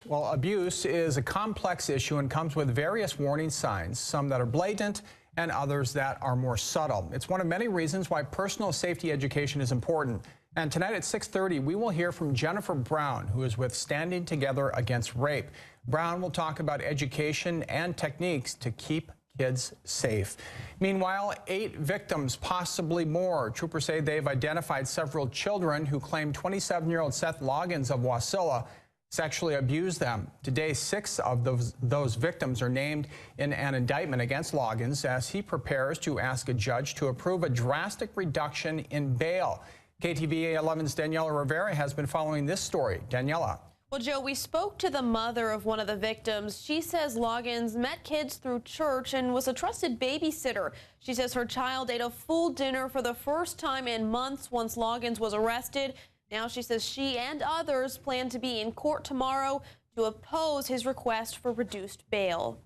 Well, abuse is a complex issue and comes with various warning signs, some that are blatant and others that are more subtle. It's one of many reasons why personal safety education is important. And tonight at 6:30, we will hear from Jennifer Brown, who is with Standing Together Against Rape. Brown will talk about education and techniques to keep kids safe. Meanwhile, 8 victims, possibly more. Troopers say they've identified several children who claim 27-year-old Seth Loggins of Wasilla sexually abused them. Today, 6 of those victims are named in an indictment against Loggins as he prepares to ask a judge to approve a drastic reduction in bail. KTVA 11's Daniela Rivera has been following this story. Daniela. Well, Joe, we spoke to the mother of one of the victims. She says Loggins met kids through church and was a trusted babysitter. She says her child ate a full dinner for the first time in months once Loggins was arrested. Now she says she and others plan to be in court tomorrow to oppose his request for reduced bail.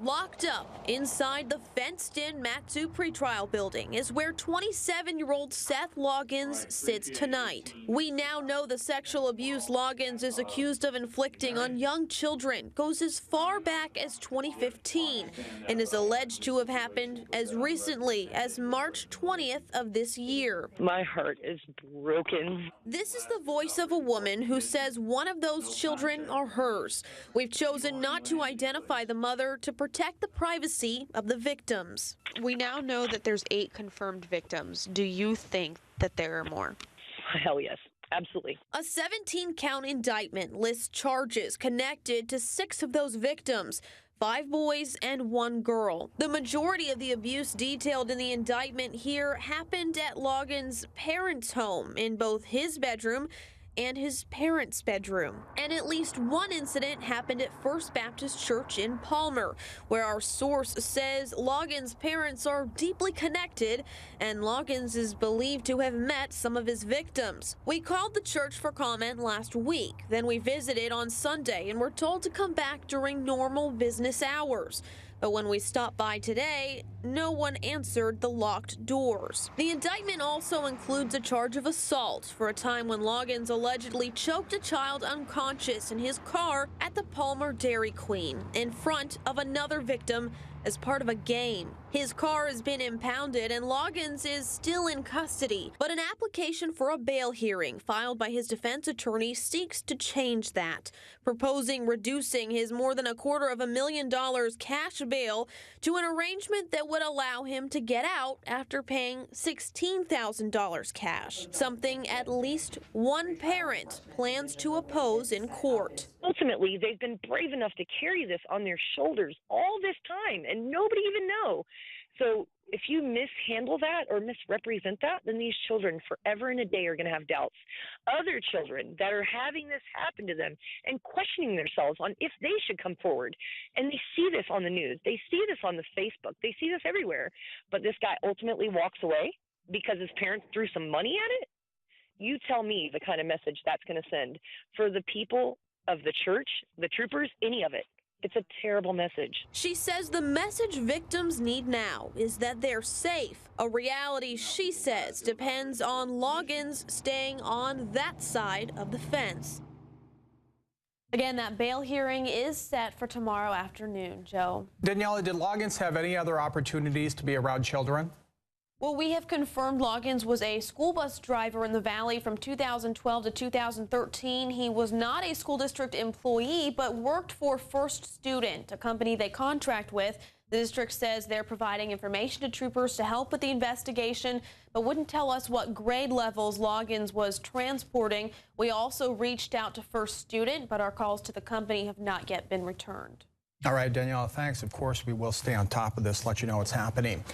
Locked up inside the fenced-in Matsu pretrial building is where 27-year-old Seth Loggins sits tonight. We now know the sexual abuse Loggins is accused of inflicting on young children goes as far back as 2015 and is alleged to have happened as recently as March 20th of this year. My heart is broken. This is the voice of a woman who says one of those children are hers. We've chosen not to identify the mother to protect the privacy of the victims. We now know that there's 8 confirmed victims. Do you think that there are more? Hell yes. Absolutely. A 17-count indictment lists charges connected to 6 of those victims, 5 boys and 1 girl. The majority of the abuse detailed in the indictment here happened at Loggins' parents' home in both his bedroom and his parents' bedroom. And at least one incident happened at First Baptist Church in Palmer, where our source says Loggins' parents are deeply connected and Loggins is believed to have met some of his victims. We called the church for comment last week. Then we visited on Sunday and were told to come back during normal business hours. But when we stopped by today, no one answered the locked doors. The indictment also includes a charge of assault for a time when Loggins allegedly choked a child unconscious in his car at the Palmer Dairy Queen in front of another victim as part of a game. His car has been impounded and Loggins is still in custody, but an application for a bail hearing filed by his defense attorney seeks to change that, proposing reducing his more than $250,000 cash bail to an arrangement that would allow him to get out after paying $16,000 cash, something at least one parent plans to oppose in court. Ultimately, they've been brave enough to carry this on their shoulders all this time, and nobody even know. So if you mishandle that or misrepresent that, then these children forever and a day are going to have doubts. Other children that are having this happen to them and questioning themselves on if they should come forward. And they see this on the news. They see this on the Facebook. They see this everywhere. But this guy ultimately walks away because his parents threw some money at it. You tell me the kind of message that's going to send for the people of the church, the troopers, any of it. It's a terrible message. She says the message victims need now is that they're safe, a reality she says depends on Loggins staying on that side of the fence. Again, that bail hearing is set for tomorrow afternoon, Joe. Daniela, did Loggins have any other opportunities to be around children? Well, we have confirmed Loggins was a school bus driver in the Valley from 2012 to 2013. He was not a school district employee, but worked for First Student, a company they contract with. The district says they're providing information to troopers to help with the investigation, but wouldn't tell us what grade levels Loggins was transporting. We also reached out to First Student, but our calls to the company have not yet been returned. All right, Daniela, thanks. Of course, we will stay on top of this, let you know what's happening.